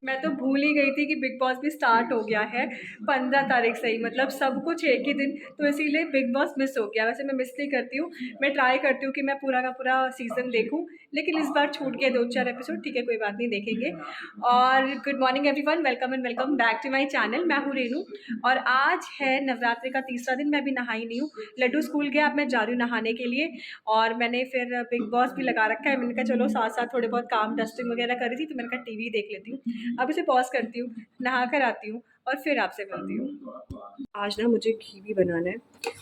मैं तो भूल ही गई थी कि बिग बॉस भी स्टार्ट हो गया है 15 तारीख से ही, मतलब सब कुछ एक ही दिन, तो इसीलिए बिग बॉस मिस हो गया। वैसे मैं मिस नहीं करती हूँ, मैं ट्राई करती हूँ कि मैं पूरा का पूरा सीज़न देखूँ, लेकिन इस बार छूट गया 2-4 एपिसोड। ठीक है, कोई बात नहीं, देखेंगे। और good morning everyone, welcome and welcome back to my channel. मैं हूँ रेनू और आज है नवरात्रि का तीसरा दिन। मैं अभी नहाई नहीं हूँ, लड्डू स्कूल गया, अब मैं जा रही हूँ नहाने के लिए। और मैंने फिर बिग बॉस भी लगा रखा है, मैंने कहा चलो साथ साथ थोड़े बहुत काम डस्टिंग वगैरह कर रही थी, तो मैंने कहा टीवी देख लेती हूँ। अब इसे पॉज करती हूँ, नहा कर आती हूँ और फिर आपसे मिलती हूँ। आज ना मुझे घी भी बनाना है।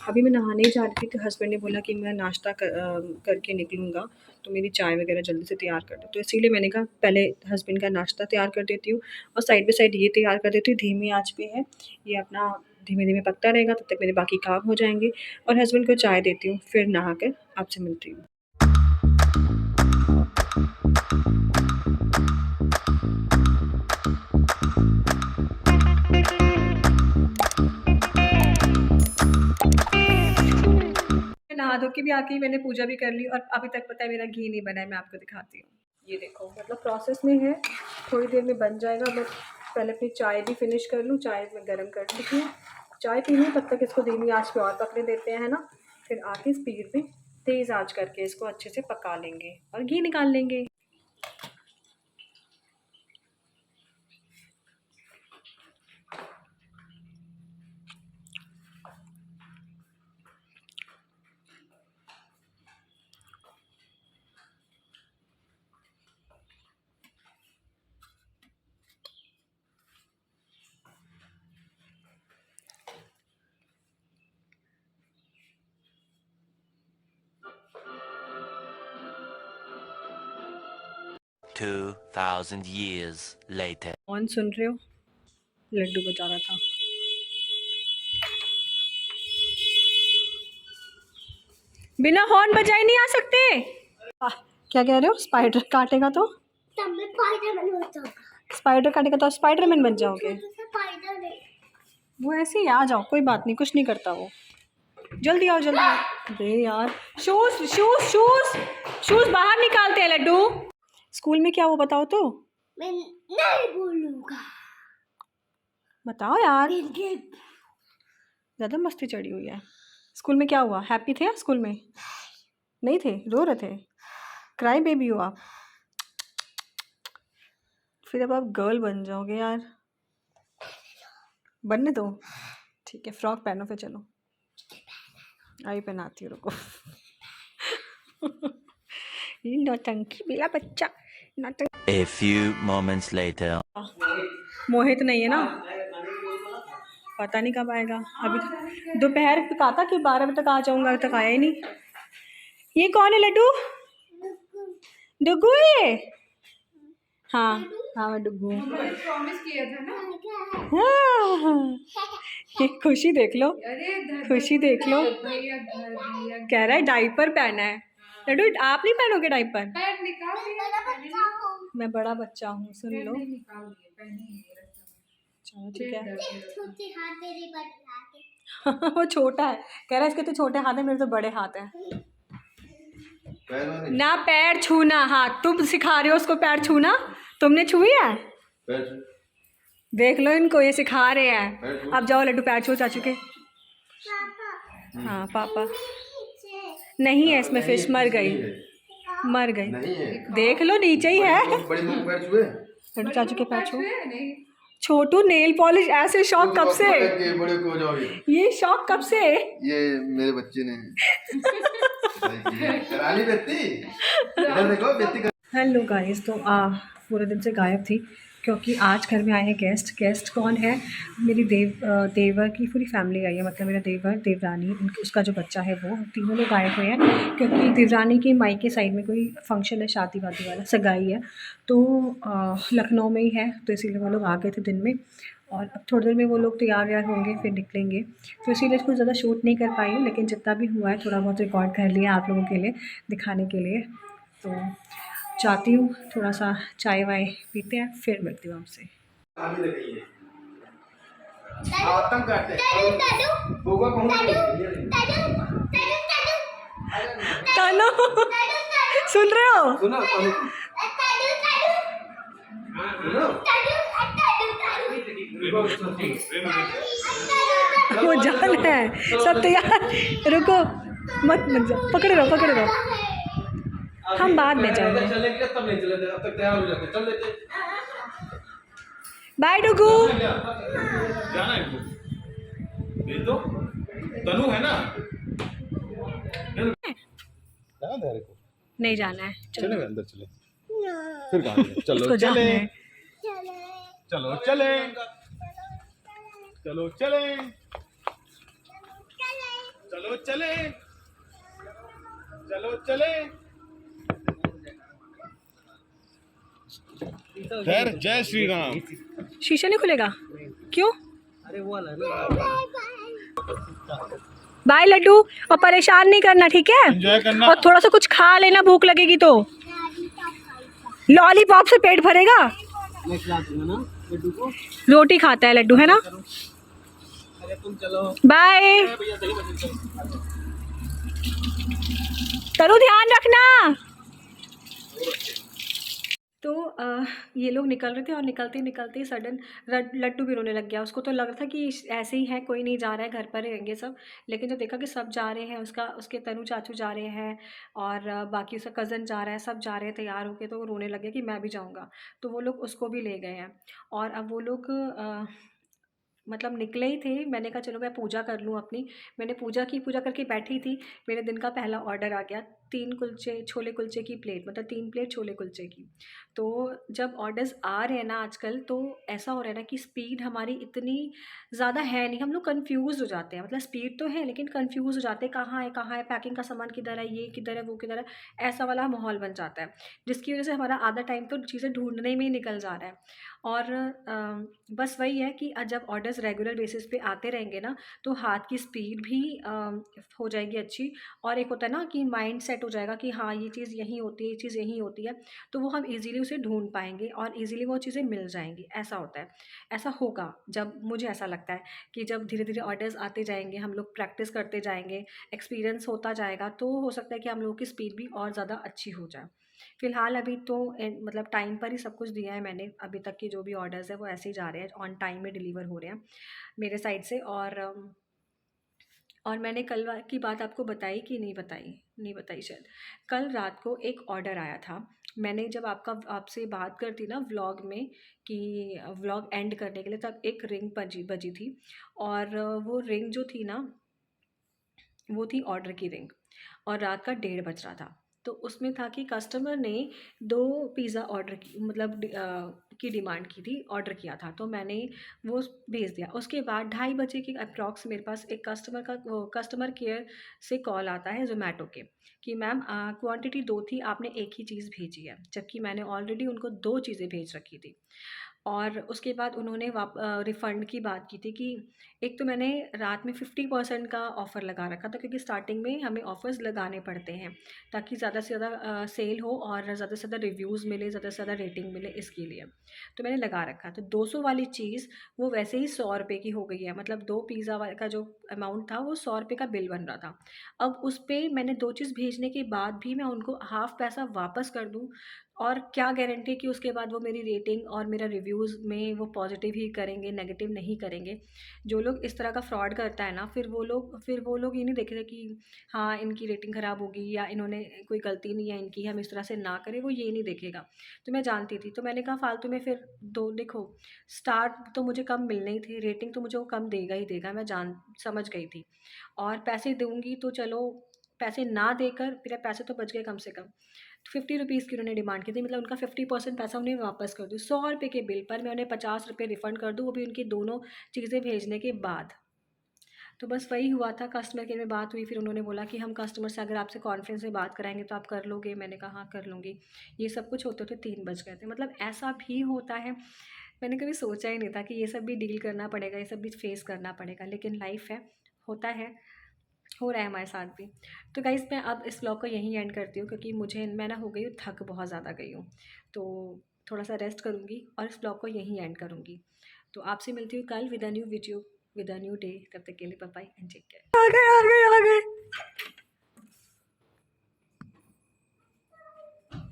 अभी मैं नहाने ही जा रही थी तो हस्बैंड ने बोला कि मैं नाश्ता करके निकलूँगा, तो मेरी चाय वगैरह जल्दी से तैयार कर दो। तो इसीलिए मैंने कहा पहले हस्बैंड का नाश्ता तैयार कर देती हूँ और साइड बाय साइड ये तैयार कर देती हूँ। धीमी आँच पे है ये, अपना धीमे धीमे पकता रहेगा, तब तक मेरे बाकी काम हो जाएंगे। और हस्बैंड को चाय देती हूँ, फिर नहा कर आपसे मिलती हूँ। नहा धो के भी आके मैंने पूजा भी कर ली और अभी तक पता है मेरा घी नहीं बना है। मैं आपको दिखाती हूँ, ये देखो, मतलब प्रोसेस में है, थोड़ी देर में बन जाएगा। बट पहले अपनी चाय भी फिनिश कर लूँ। चाय मैं गर्म कर चुकी हूँ, चाय पी लूँ, तब तक इसको धीमी आंच पे और पकने देते हैं, है ना। फिर आके स्पीड में तेज़ आंच करके इसको अच्छे से पका लेंगे और घी निकाल लेंगे। $2,000 years later. कौन सुन रहे हो? लड्डू बजा रहा था। बिना हॉर्न बजाए नहीं आ सकते। क्या कह रहे हो? स्पाइडर काटेगा तो स्पाइडर काटेगा तो स्पाइडरमैन बन जाओगे। वो ऐसे ही आ जाओ, कोई बात नहीं, कुछ नहीं करता वो। जल्दी आओ जल्दी आओ। अरे यार, शूज शूज शूज शूज बाहर निकालते हैं लड्डू। स्कूल में क्या वो बताओ तो। मैं नहीं बोलूंगा। बताओ यार, ज़्यादा मस्ती चढ़ी हुई है। स्कूल में क्या हुआ? हैप्पी थे स्कूल में? नहीं थे, रो रहे थे, क्राई बेबी हो आप। फिर अब आप गर्ल बन जाओगे यार, बनने दो। ठीक है, फ्रॉक पहनो फिर, चलो आई पहनाती हूँ, रुको। ये नौटंकी मेरा बच्चा, नौटंकी। A few moments later. मोहित नहीं है ना, पता नहीं कब आएगा। अभी दोपहर तक आता कि 12 बजे तक आ जाऊंगा, अभी तक आया ही नहीं। ये कौन है लड्डू? डुगू है। हाँ हाँ, मैं डुगू हूँ। प्रॉमिस किया था ना। हाँ, ये खुशी देख लो, खुशी देख लो, कह रहा है डाइपर पहना है। लड्डू आप नहीं पहनोगे डाइपर? मैं बड़ा बच्चा हूँ, सुन लो। चलो ठीक है। वो छोटा है, कह रहा है इसके तो छोटे हाथ है, मेरे तो बड़े हाथ हैं। ना पैर छूना, हाथ तुम सिखा रहे हो उसको पैर छूना, तुमने छुई है? देख लो इनको, ये सिखा रहे हैं। अब जाओ लड्डू, पैर छू चाचू के। हाँ पापा नहीं है इसमें, फिश मर गई, मर गई। देख लो नीचे ही है। लड्डू चाचू के पैर छू। छोटू नेल पॉलिश, ऐसे शौक कब से? बड़े को जाओगे। ये शौक कब से? ये मेरे बच्चे ने करा ली बेटी। इधर देखो बेटी। हेलो गाइस, तो पूरे दिन से गायब थी क्योंकि आज घर में आए हैं गेस्ट। गेस्ट कौन है? मेरी देवर की पूरी फैमिली आई है, मतलब मेरा देवर, देवरानी, उसका जो बच्चा है, वो तीनों लोग आए हुए हैं। क्योंकि देवरानी की मायके साइड में कोई फंक्शन है, शादी वादी वाला, सगाई है, तो लखनऊ में ही है, तो इसीलिए वो लोग आ गए थे दिन में। और अब थोड़ी देर में वो लोग तैयार व्यार होंगे, फिर निकलेंगे, तो इसीलिए कुछ ज़्यादा शूट नहीं कर पाई हूँ। लेकिन जितना भी हुआ है थोड़ा बहुत रिकॉर्ड कर लिया आप लोगों के लिए, दिखाने के लिए। तो जाती हूँ, थोड़ा सा चाय वाय पीते हैं, फिर मिलती हूँ आपसे। तानो, सुन रहे हो? वो जाना है, सब तैयार। रुको, मत मत जाओ, पकड़े रहो। हम बाद में जाएंगे। चलेंगे तब नहीं चले, अब तक तैयार हो जाते, चल लेते। बाय डुगू। जाना है इनको, भेज दो। तनु है ना, जाना तेरे को, नहीं जाना है, चलो चले अंदर चले, फिर कहाँ जाए? चलो उसको जाना चले, है। चलो चले, चलो चले, चलो चले, चलो चले। खैर, जय श्री राम। शीशा नहीं खुलेगा क्यों? बाय लड्डू, और परेशान नहीं करना, ठीक है? एंजॉय करना। और थोड़ा सा कुछ खा लेना, भूख लगेगी तो। लॉलीपॉप से पेट भरेगा? रोटी खाता है लड्डू, है ना? बाय। तनु ध्यान रखना। तो ये लोग निकल रहे थे और निकलते निकलते सडन लड्डू भी रोने लग गया। उसको तो लग रहा था कि ऐसे ही है, कोई नहीं जा रहा है, घर पर रहेंगे सब। लेकिन जब देखा कि सब जा रहे हैं, उसके तनु चाचू जा रहे हैं और बाकी उसका कज़न जा रहा है, सब जा रहे हैं तैयार होके, तो वो रोने लग गया कि मैं भी जाऊँगा। तो वो लोग उसको भी ले गए हैं और अब वो लोग मतलब निकले ही थे। मैंने कहा चलो मैं पूजा कर लूँ अपनी। मैंने पूजा करके बैठी थी, मेरे दिन का पहला ऑर्डर आ गया। 3 कुलचे, छोले कुलचे की प्लेट, मतलब 3 प्लेट छोले कुलचे की। तो जब ऑर्डर्स आ रहे हैं ना आजकल, तो ऐसा हो रहा है ना कि स्पीड हमारी इतनी ज़्यादा है नहीं, हम लोग कंफ्यूज हो जाते हैं। मतलब स्पीड तो है लेकिन कंफ्यूज हो जाते हैं, कहाँ है, पैकिंग का सामान किधर है, ये किधर है, वो किधर है, ऐसा वाला माहौल बन जाता है। जिसकी वजह से हमारा आधा टाइम तो चीज़ें ढूंढने में ही निकल जा रहा है। और बस वही है कि जब ऑर्डर्स रेगुलर बेसिस पे आते रहेंगे ना, तो हाथ की स्पीड भी हो जाएगी अच्छी। और एक होता है ना कि माइंड सेट हो जाएगा कि हाँ ये चीज़ यहीं होती है, ये चीज़ यहीं होती है, तो वो हम इजीली उसे ढूंढ पाएंगे और इजीली वो चीज़ें मिल जाएंगी। ऐसा होता है, ऐसा होगा जब, मुझे ऐसा लगता है कि जब धीरे धीरे ऑर्डर्स आते जाएंगे, हम लोग प्रैक्टिस करते जाएंगे, एक्सपीरियंस होता जाएगा, तो हो सकता है कि हम लोगों की स्पीड भी और ज़्यादा अच्छी हो जाए। फ़िलहाल अभी तो मतलब टाइम पर ही सब कुछ दिया है मैंने। अभी तक के जो भी ऑर्डर्स है वो ऐसे ही जा रहे हैं, ऑन टाइम में डिलीवर हो रहे हैं मेरे साइड से। और मैंने कल की बात आपको बताई कि नहीं बताई शायद। कल रात को एक ऑर्डर आया था। मैंने जब आपसे बात करती ना व्लॉग में कि व्लॉग एंड करने के लिए, तब एक रिंग बजी थी। और वो रिंग जो थी ना, वो थी ऑर्डर की रिंग, और रात का 1:30 बज रहा था। तो उसमें था कि कस्टमर ने 2 पिज़्ज़ा ऑर्डर की, मतलब की डिमांड की थी, ऑर्डर किया था, तो मैंने वो भेज दिया। उसके बाद 2:30 बजे के अप्रॉक्स मेरे पास एक कस्टमर केयर से कॉल आता है ज़ोमैटो के, कि मैम क्वांटिटी 2 थी, आपने एक ही चीज़ भेजी है, जबकि मैंने ऑलरेडी उनको 2 चीज़ें भेज रखी थी। और उसके बाद उन्होंने रिफ़ंड की बात की थी कि एक तो मैंने रात में 50% का ऑफ़र लगा रखा था, क्योंकि स्टार्टिंग में हमें ऑफ़र्स लगाने पड़ते हैं ताकि ज़्यादा से ज़्यादा सेल हो और ज़्यादा से ज़्यादा रिव्यूज़ मिले, ज़्यादा से ज़्यादा रेटिंग मिले, इसके लिए तो मैंने लगा रखा। तो 200 वाली चीज़ वो वैसे ही 100 रुपये की हो गई है, मतलब 2 पिज़्ज़ा का जो अमाउंट था वो 100 रुपये का बिल बन रहा था। अब उस पर मैंने 2 चीज़ भेजने के बाद भी मैं उनको हाफ़ पैसा वापस कर दूँ, और क्या गारंटी कि उसके बाद वो मेरी रेटिंग और मेरा रिव्यूज़ में वो पॉजिटिव ही करेंगे, नेगेटिव नहीं करेंगे। जो लोग इस तरह का फ्रॉड करता है ना, फिर वो लोग ये नहीं देखते कि हाँ इनकी रेटिंग ख़राब होगी या इन्होंने कोई गलती नहीं है इनकी, हम इस तरह से ना करें, वो ये नहीं देखेगा। तो मैं जानती थी, तो मैंने कहा फालतू में फिर देखो, स्टार्ट तो मुझे कम मिलने ही थे, रेटिंग तो मुझे वो कम देगा ही देगा, मैं समझ गई थी। और पैसे दूँगी तो चलो, पैसे ना देकर मेरे पैसे तो बच गए कम से कम। 50 रुपीज़ की उन्होंने डिमांड की थी, मतलब उनका 50% पैसा उन्हें वापस कर दूँ। 100 रुपये के बिल पर मैं उन्हें 50 रुपये रिफ़ंड कर दूँ, वो भी उनकी दोनों चीज़ें भेजने के बाद। तो बस वही हुआ था, कस्टमर केयर में बात हुई, फिर उन्होंने बोला कि हम कस्टमर से अगर आपसे कॉन्फ्रेंस में बात कराएंगे तो आप कर लोगे? मैंने कहा हाँ कर लूँगी। ये सब कुछ होते होते 3 बज गए थे। मतलब ऐसा भी होता है, मैंने कभी सोचा ही नहीं था कि ये सब भी डील करना पड़ेगा, ये सब भी फेस करना पड़ेगा, लेकिन लाइफ़ है, होता है, हो रहा है हमारे साथ भी। तो गाइज़ मैं अब इस व्लॉग को यहीं एंड करती हूँ, क्योंकि मैं ना हो गई हूँ थक, बहुत ज़्यादा गई हूँ। तो थोड़ा सा रेस्ट करूँगी और इस व्लॉग को यहीं एंड करूँगी। तो आपसे मिलती हूँ कल with a new video, with a new day. तब तक के लिए bye bye and take care. आ गए।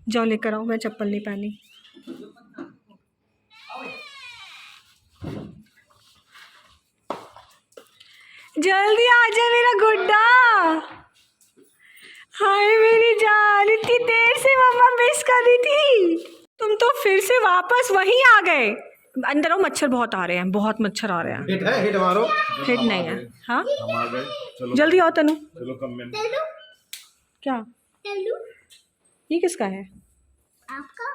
जाओ लेकर आओ, मैं चप्पल नहीं पहनी। जल्दी आ जा मेरा गुड्डा। हाय मेरी जान, इतनी देर से मम्मा मिस कर रही थी। तुम तो फिर से वापस वहीं आ गए। अंदर आओ, मच्छर बहुत आ रहे हैं, बहुत मच्छर आ रहे हैं। हिट है, हिट मारो। हिट नहीं है। हाँ हम आ गए। चलो जल्दी आओ तनु। चलो कम में चलो क्या चलो ये किसका है? आपका